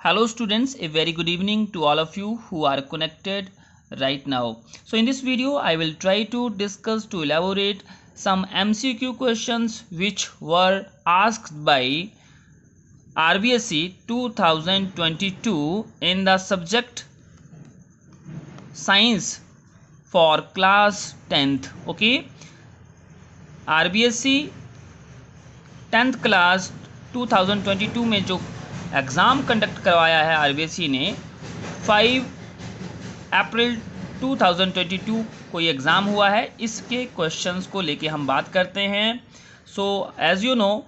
Hello students, a very good evening to all of you who are connected right now. So in this video I will try to discuss to elaborate some MCQ questions which were asked by RBSE 2022 in the subject science for class 10th. Okay, RBSE 10th class 2022 में जो exam conduct करवाया है RBSE ने 5 अप्रैल 2022 को ये exam हुआ है। इसके क्वेश्चंस को लेके हम बात करते हैं। So as you know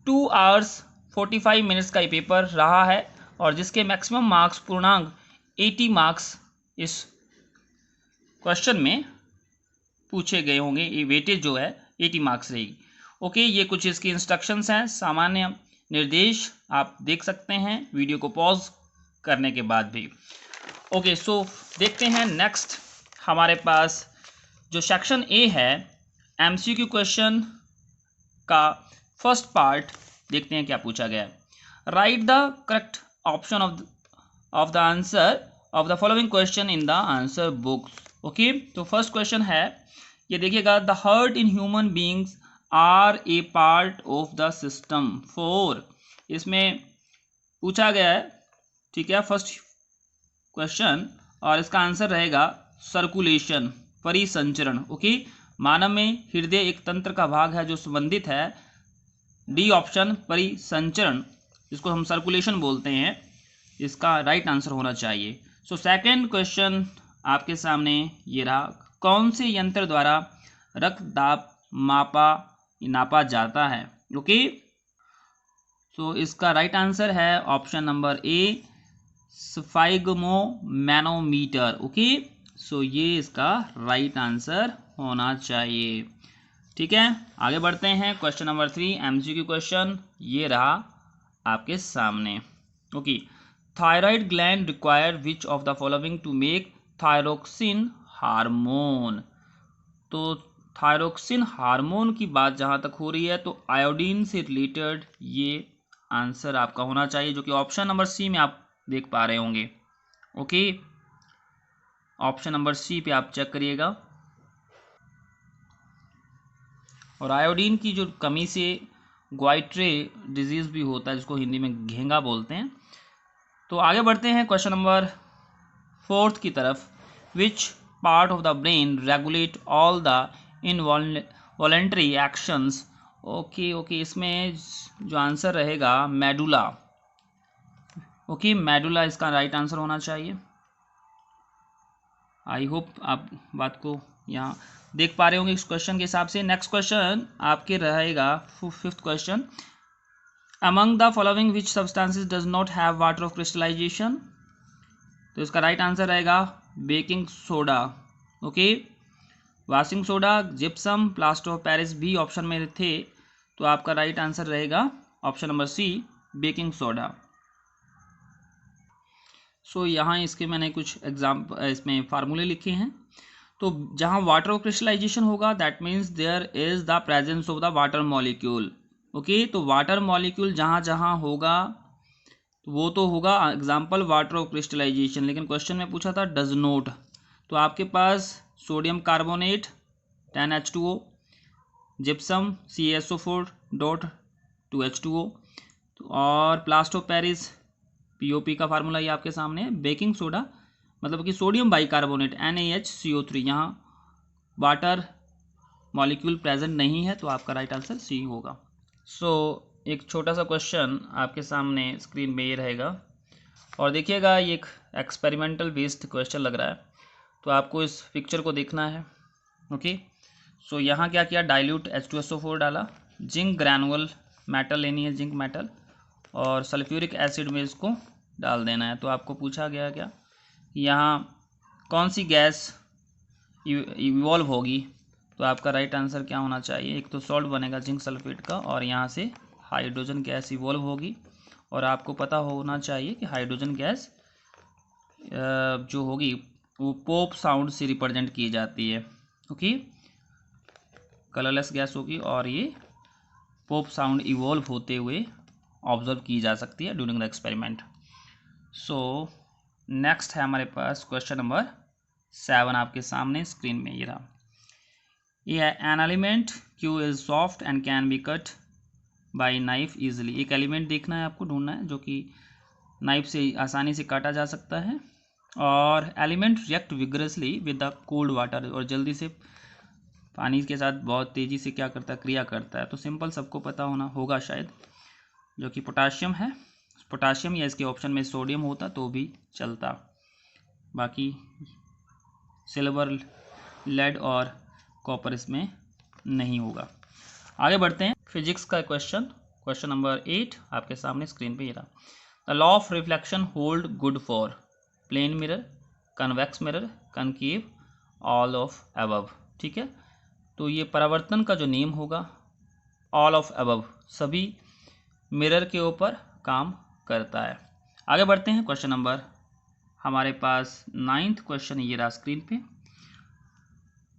2 hours 45 minutes का ये पेपर रहा है और जिसके मैक्सिमम मार्क्स पूर्णांक 80 मार्क्स इस क्वेश्चन में पूछे गए होंगे। ये वेटेज जो है 80 मार्क्स रहेगी। ओके, ये कुछ इसकी इंस्ट्रक्शंस हैं, सामान्य निर्देश आप देख सकते हैं वीडियो को पॉज करने के बाद भी। ओके, सो देखते हैं नेक्स्ट हमारे पास जो सेक्शन ए है एमसीक्यू क्वेश्चन का फर्स्ट पार्ट। देखते हैं क्या पूछा गया है। Write the correct option of the answer of the following question in the answer books. Okay, तो फर्स्ट क्वेश्चन है, ये देखिएगा, the heart in human beings are a part of the system 4। इसमें पूछा गया है, ठीक है, फर्स्ट क्वेश्चन, और इसका आंसर रहेगा सर्कुलेशन, परिसंचरण। ओके, मानव में हृदय एक तंत्र का भाग है जो संबंधित है, डी ऑप्शन परिसंचरण, जिसको हम सर्कुलेशन बोलते हैं, इसका राइट आंसर होना चाहिए। सो सेकंड क्वेश्चन आपके सामने ये रहा, कौन से यंत्र द्वारा रक्तदाब नापा जाता है। ओके, सो इसका राइट आंसर है option number A, sphygmomanometer. Okay, so ये इसका राइट आंसर होना चाहिए। ठीक है, आगे बढ़ते हैं। क्वेश्चन नंबर 3 एमसीक्यू क्वेश्चन ये रहा आपके सामने। Okay, thyroid gland require which of the following to make thyroxine hormone. तो थायरोक्सिन हार्मोन की बात जहाँ तक हो रही है तो आयोडीन से रिलेटेड ये आंसर आपका होना चाहिए, जो कि ऑप्शन नंबर सी में आप देख पा रहे होंगे। ओके, ऑप्शन नंबर सी पे आप चेक करिएगा। और आयोडीन की जो कमी से ग्वाइट्रे डिजीज़ भी होता है, जिसको हिंदी में घेंगा बोलते हैं। तो आगे बढ़ते हैं क्वेश्चन नंबर 4 की तरफ। Which part of the brain regulate all the involuntary actions. Okay, इसमें जो आंसर रहेगा मेडुला। ओके, मेडुला इसका राइट आंसर होना चाहिए। आई होप आप बात को यहाँ देख पा रहे होंगे इस क्वेश्चन के हिसाब से। नेक्स्ट क्वेश्चन आपके रहेगा 5th question, among the following which substances does not have water of crystallisation. तो इसका राइट आंसर रहेगा baking soda. Okay, washing soda, gypsum, plaster of Paris भी ऑप्शन में थे, तो आपका राइट आंसर रहेगा option number C, baking soda. So यहाँ इसके मैंने कुछ इसमें फार्मूले लिखे हैं। तो जहाँ वाटर ऑफ क्रिस्टलाइजेशन होगा that means there is the presence of the water molecule. Okay, तो वाटर मॉलिक्यूल जहाँ जहाँ होगा तो वो तो होगा एग्जाम्पल वाटर ऑफ क्रिस्टलाइजेशन, लेकिन क्वेश्चन में पूछा था डज नोट। तो आपके पास sodium carbonate 10H2O, gypsum CaSO4 dot 2H2O, और प्लास्टर ऑफ पेरिस POP का फार्मूला ये आपके सामने है। बेकिंग सोडा मतलब कि सोडियम बाइकार्बोनेट NaHCO3, यहाँ वाटर मॉलिक्यूल प्रेजेंट नहीं है, तो आपका राइट आंसर सी होगा। सो एक छोटा सा क्वेश्चन आपके सामने स्क्रीन में ये रहेगा, और देखिएगा ये एक एक्सपेरिमेंटल बेस्ड क्वेश्चन लग रहा है, तो आपको इस पिक्चर को देखना है। ओके, सो यहाँ क्या किया, डाइल्यूट H2SO4 डाला, जिंक ग्रैनुअल मेटल लेनी है, जिंक मेटल, और सल्फ्यूरिक एसिड में इसको डाल देना है। तो आपको पूछा गया क्या, यहाँ कौन सी गैस इवॉल्व होगी। तो आपका राइट आंसर क्या होना चाहिए, एक तो सॉल्ट बनेगा जिंक सल्फेट का, और यहाँ से हाइड्रोजन गैस इवॉल्व होगी। और आपको पता होना चाहिए कि हाइड्रोजन गैस जो होगी वो पोप साउंड से रिप्रेजेंट की जाती है। ओके, कलरलेस गैस होगी और ये पोप साउंड इवॉल्व होते हुए ऑब्जर्व की जा सकती है during the experiment. So next है हमारे पास क्वेश्चन नंबर 7 आपके सामने स्क्रीन में ये रहा। ये an element Q is soft and can be cut by knife easily. एक एलिमेंट देखना है आपको, ढूंढना है जो कि नाइफ से आसानी से काटा जा सकता है। और element react vigorously with the cold water, और जल्दी से पानी के साथ बहुत तेज़ी से क्या करता है, क्रिया करता है। तो सिंपल सबको पता होना होगा शायद, जो कि पोटाशियम है। पोटाशियम या इसके ऑप्शन में सोडियम होता तो भी चलता, बाकी सिल्वर, लेड और कॉपर इसमें नहीं होगा। आगे बढ़ते हैं फिजिक्स का क्वेश्चन नंबर 8 आपके सामने स्क्रीन पे ये रहा। The law of reflection hold good for plane mirror, convex mirror, concave, all of above. ठीक है, तो ये परावर्तन का जो नियम होगा ऑल ऑफ अबव सभी मिरर के ऊपर काम करता है। आगे बढ़ते हैं क्वेश्चन नंबर हमारे पास 9th क्वेश्चन ये रहा स्क्रीन पे।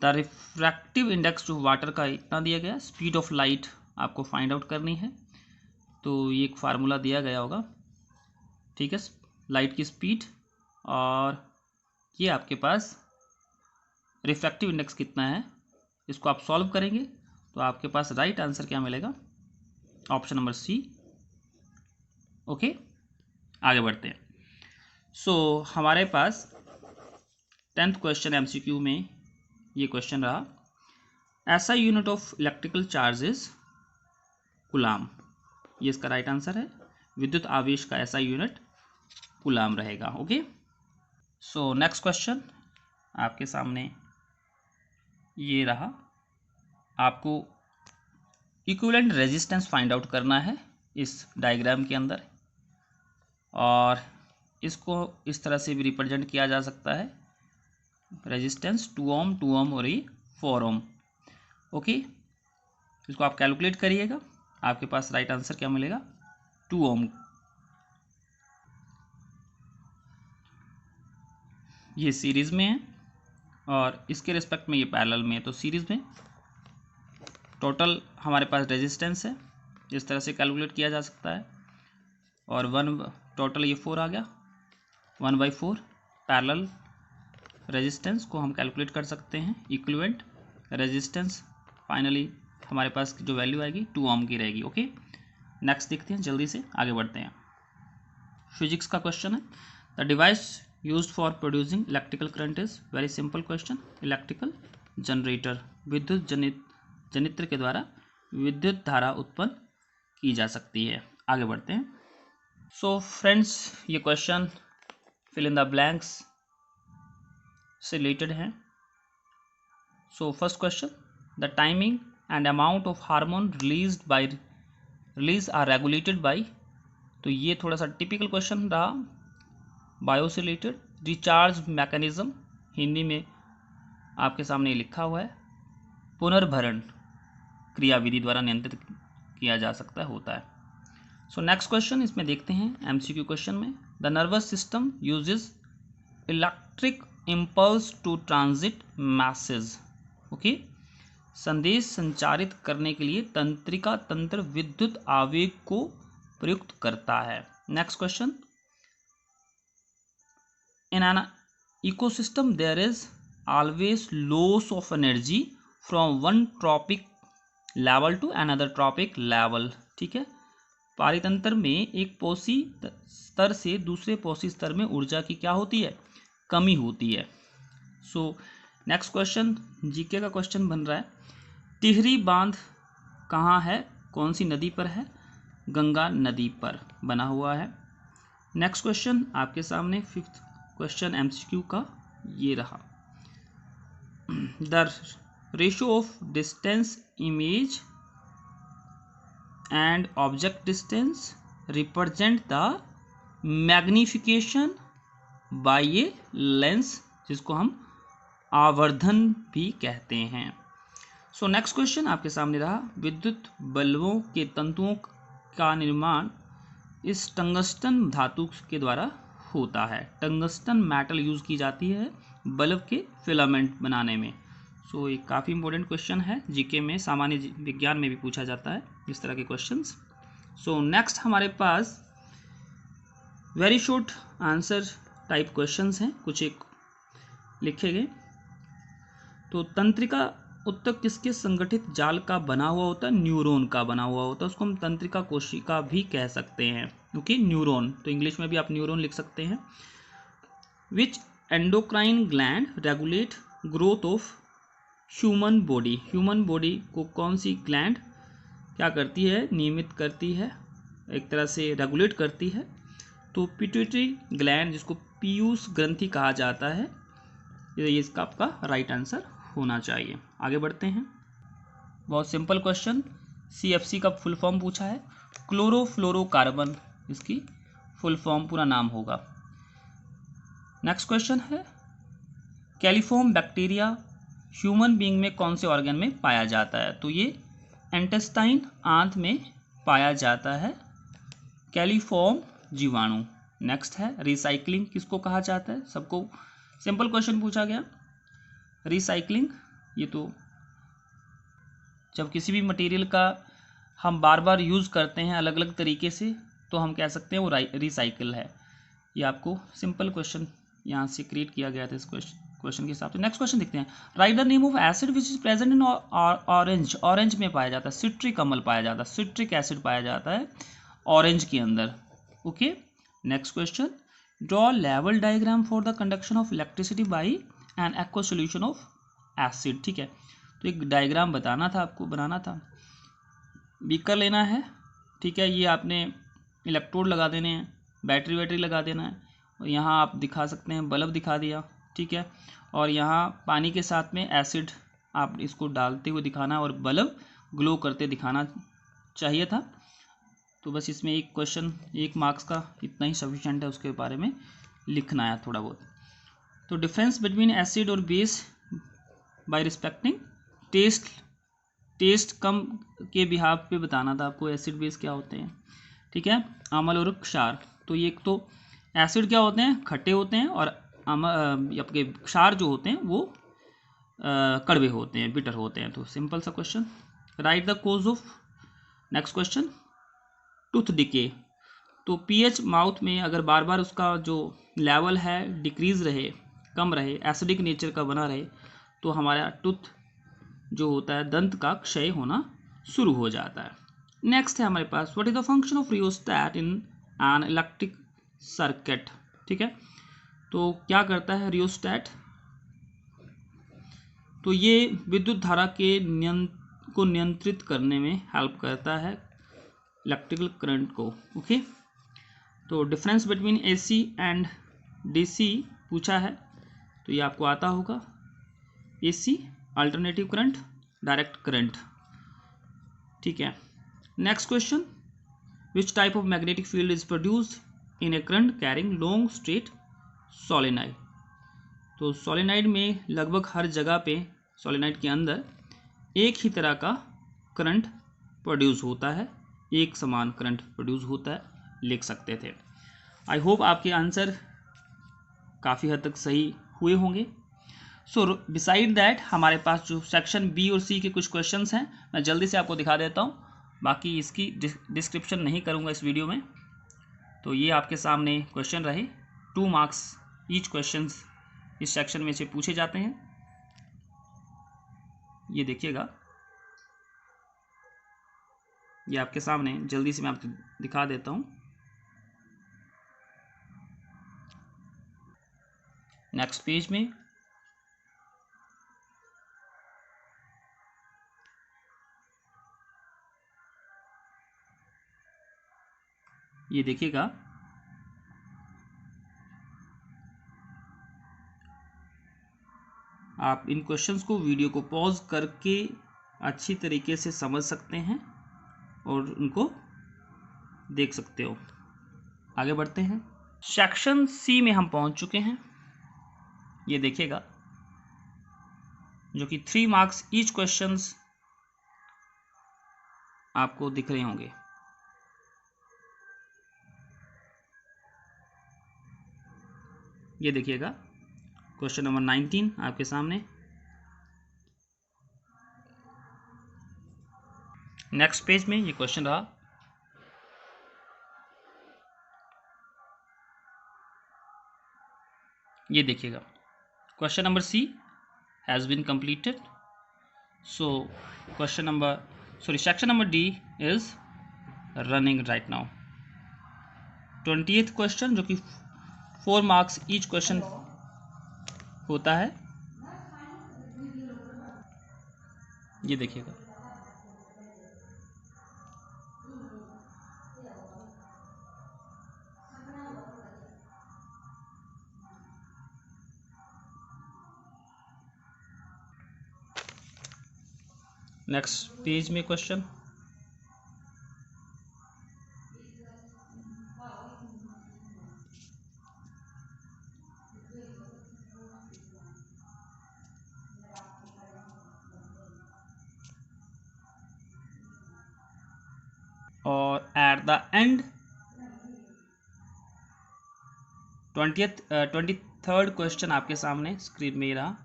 द रिफ्रैक्टिव इंडेक्स जो वाटर का इतना दिया गया, स्पीड ऑफ लाइट आपको फाइंड आउट करनी है। तो ये एक फार्मूला दिया गया होगा, ठीक है, लाइट की स्पीड, और ये आपके पास रिफ्रैक्टिव इंडेक्स कितना है, इसको आप सॉल्व करेंगे तो आपके पास राइट आंसर क्या मिलेगा, ऑप्शन नंबर सी। ओके, आगे बढ़ते हैं। सो हमारे पास 10th क्वेश्चन एमसीक्यू में ये क्वेश्चन रहा। ऐसा unit of electrical charge is coulomb. ये इसका राइट आंसर है। विद्युत आवेश का ऐसा यूनिट कूलाम रहेगा। ओके, सो नेक्स्ट क्वेश्चन आपके सामने ये रहा। आपको इक्विवेलेंट रेजिस्टेंस फाइंड आउट करना है इस डायग्राम के अंदर, और इसको इस तरह से भी रिप्रेजेंट किया जा सकता है, रेजिस्टेंस 2 ओम, 2 ओम और ये 4 ओम। ओके, इसको आप कैलकुलेट करिएगा, आपके पास राइट आंसर क्या मिलेगा, 2 ओम। ये सीरीज में है और इसके रिस्पेक्ट में ये पैरेलल में है, तो सीरीज में टोटल हमारे पास रेजिस्टेंस है, इस तरह से कैलकुलेट किया जा सकता है। और 1 टोटल ये 4 आ गया, 1/4 पैरेलल रेजिस्टेंस को हम कैलकुलेट कर सकते हैं। इक्विवेलेंट रेजिस्टेंस फाइनली हमारे पास जो वैल्यू आएगी 2 ओम की रहेगी। ओके, नेक्स्ट देखते हैं, जल्दी से आगे बढ़ते हैं। फिजिक्स का क्वेश्चन है। The device used for producing electrical current is, very simple question, electrical generator. विद्युत जनित्र के द्वारा विद्युत धारा उत्पन्न की जा सकती है। आगे बढ़ते हैं। सो फ्रेंड्स, ये question fill in the blanks से रिलेटेड है। So first question, the timing and amount of hormone release are regulated by. तो ये थोड़ा सा टिपिकल क्वेश्चन रहा, बायो से रिलेटेड। रिचार्ज मैकेनिज्म हिंदी में आपके सामने लिखा हुआ है, पुनर्भरण क्रियाविधि द्वारा नियंत्रित किया जा सकता है, होता है। सो नेक्स्ट क्वेश्चन इसमें देखते हैं एमसीक्यू क्वेश्चन में। The nervous system uses electric impulse to transit message. Okay, संदेश संचारित करने के लिए तंत्रिका तंत्र विद्युत आवेग को प्रयुक्त करता है। Next question, in an ecosystem there is always loss of energy from one trophic level to another trophic level. ठीक है, पारितंत्र में एक पोषी स्तर से दूसरे पोषी स्तर में ऊर्जा की क्या होती है, कमी होती है। सो नेक्स्ट क्वेश्चन जीके का क्वेश्चन बन रहा है। टिहरी बांध कहाँ है, कौन सी नदी पर है, गंगा नदी पर बना हुआ है। नेक्स्ट क्वेश्चन आपके सामने 5th क्वेश्चन एमसीक्यू का ये रहा। The ratio of distance image and object distance represent the magnification by a lens, जिसको हम आवर्धन भी कहते हैं। सो नेक्स्ट क्वेश्चन आपके सामने रहा। विद्युत बल्बों के तंतुओं का निर्माण इस टंगस्टन धातु के द्वारा होता है। टंगस्टन मेटल यूज की जाती है बल्ब के फिलामेंट बनाने में। सो ये काफ़ी इंपॉर्टेंट क्वेश्चन है, जीके में, सामान्य विज्ञान में भी पूछा जाता है इस तरह के क्वेश्चंस। सो नेक्स्ट हमारे पास very short answer type questions हैं, कुछ एक लिखे गए। तो तंत्रिका उत्तक किसके संगठित जाल का बना हुआ होता है? न्यूरॉन का बना हुआ होता है, उसको हम तंत्रिका कोशिका भी कह सकते हैं, क्योंकि न्यूरॉन, तो इंग्लिश में भी आप न्यूरॉन लिख सकते हैं। Which endocrine gland regulate growth of human body? Human body को कौन सी ग्लैंड क्या करती है? नियमित करती है, एक तरह से रेगुलेट करती है। तो पिट्यूटरी ग्लैंड, जिसको पीयूष ग्रंथि कहा जाता है, ये इसका आपका राइट आंसर होना चाहिए। आगे बढ़ते हैं। बहुत सिंपल क्वेश्चन, CFC का फुल फॉर्म पूछा है, क्लोरोफ्लोरोकार्बन इसकी फुल फॉर्म पूरा नाम होगा। नेक्स्ट क्वेश्चन है, कैलिफॉर्म बैक्टीरिया ह्यूमन बीइंग में कौन से ऑर्गन में पाया जाता है? तो ये इंटेस्टाइन, आंत में पाया जाता है कैलिफॉर्म जीवाणु। नेक्स्ट है, रिसाइकलिंग किसको कहा जाता है? सबको सिंपल क्वेश्चन पूछा गया। रिसाइकलिंग, ये तो जब किसी भी मटेरियल का हम बार बार यूज़ करते हैं अलग अलग तरीके से, तो हम कह सकते हैं वो रिसाइकिल है। ये आपको सिंपल क्वेश्चन यहाँ से क्रिएट किया गया था इस क्वेश्चन के हिसाब से। नेक्स्ट क्वेश्चन देखते हैं, right the name of acid which is present in orange. Orange में पाया जाता है, सिट्रिक अम्ल पाया जाता है, सिट्रिक एसिड पाया जाता है ऑरेंज के अंदर। Okay, next question, draw level diagram for the conduction of electricity by N aqua solution of acid. ठीक है, तो एक डायग्राम बताना था आपको, बनाना था। बीकर लेना है, ठीक है, ये आपने इलेक्ट्रोड लगा देने हैं, बैटरी लगा देना है, और यहाँ आप दिखा सकते हैं बल्ब दिखा दिया, ठीक है, और यहाँ पानी के साथ में एसिड आप इसको डालते हुए दिखाना और बल्ब ग्लो करते दिखाना चाहिए था। तो बस इसमें एक क्वेश्चन 1 मार्क्स का इतना ही सफिशिएंट है, उसके बारे में लिखना है थोड़ा बहुत। तो डिफरेंस बिटवीन एसिड और बेस बाय रिस्पेक्टिंग टेस्ट कम के बिहाफ पे बताना था आपको एसिड बेस क्या होते हैं। ठीक है, अम्ल और क्षार, तो ये एक तो एसिड क्या होते हैं? खट्टे होते हैं, और आपके क्षार जो होते हैं वो कड़वे होते हैं, बिटर होते हैं। तो सिंपल सा question. Write the cause of, next question, tooth decay. तो पीएच माउथ में अगर बार बार उसका जो लेवल है डिक्रीज रहे, कम रहे, एसिडिक नेचर का बना रहे, तो हमारा टूथ जो होता है, दंत का क्षय होना शुरू हो जाता है। नेक्स्ट है हमारे पास, what is the function of rheostat in an electric circuit. ठीक है, तो क्या करता है रियोस्टैट? तो ये विद्युत धारा के को नियंत्रित करने में हेल्प करता है, इलेक्ट्रिकल करंट को। ओके, तो difference between AC and DC पूछा है, तो ये आपको आता होगा। AC alternative current, direct current. ठीक है, next question, which type of magnetic field is produced in A current carrying long straight solenoid. तो सोलेनाइड में लगभग हर जगह पे, सोलेनाइड के अंदर एक ही तरह का करंट प्रोड्यूस होता है, एक समान करंट प्रोड्यूस होता है, लिख सकते थे। आई होप आपके आंसर काफ़ी हद तक सही हुए होंगे। सो बिसाइड दैट हमारे पास जो सेक्शन B और C के कुछ क्वेश्चंस हैं, मैं जल्दी से आपको दिखा देता हूँ, बाकी इसकी डिस्क्रिप्शन नहीं करूँगा इस वीडियो में। तो ये आपके सामने क्वेश्चन रहे, 2 मार्क्स ईच क्वेश्चंस इस सेक्शन में से पूछे जाते हैं। ये देखिएगा, ये आपके सामने जल्दी से मैं आपको दिखा देता हूँ। नेक्स्ट पेज में ये देखिएगा, आप इन क्वेश्चंस को वीडियो को पॉज करके अच्छी तरीके से समझ सकते हैं और उनको देख सकते हो। आगे बढ़ते हैं, सेक्शन C में हम पहुंच चुके हैं। ये देखिएगा, जो कि 3 मार्क्स ईच क्वेश्चंस आपको दिख रहे होंगे। ये देखिएगा, क्वेश्चन नंबर 19 आपके सामने। नेक्स्ट पेज में ये क्वेश्चन रहा, ये देखिएगा, question number C has been completed. So section number D is running right now. 20th question, जो कि 4 मार्क्स ईच क्वेश्चन होता है, ये देखिएगा। नेक्स्ट पेज में क्वेश्चन, और at the end 23rd question आपके सामने स्क्रीन में रहा।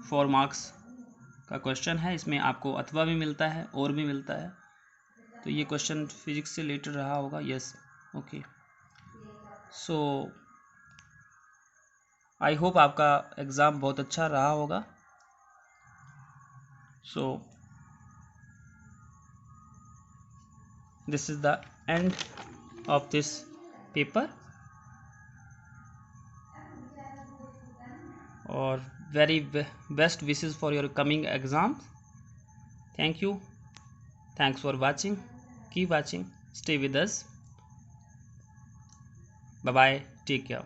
4 मार्क्स का क्वेश्चन है, इसमें आपको अथवा भी मिलता है और भी मिलता है। तो ये क्वेश्चन फिजिक्स से रिलेटेड रहा होगा। Yes, okay. So I hope आपका एग्ज़ाम बहुत अच्छा रहा होगा। So this is the end of this paper, और very best wishes for your coming exams. Thank you. Thanks for watching. Keep watching. Stay with us. Bye bye. Take care.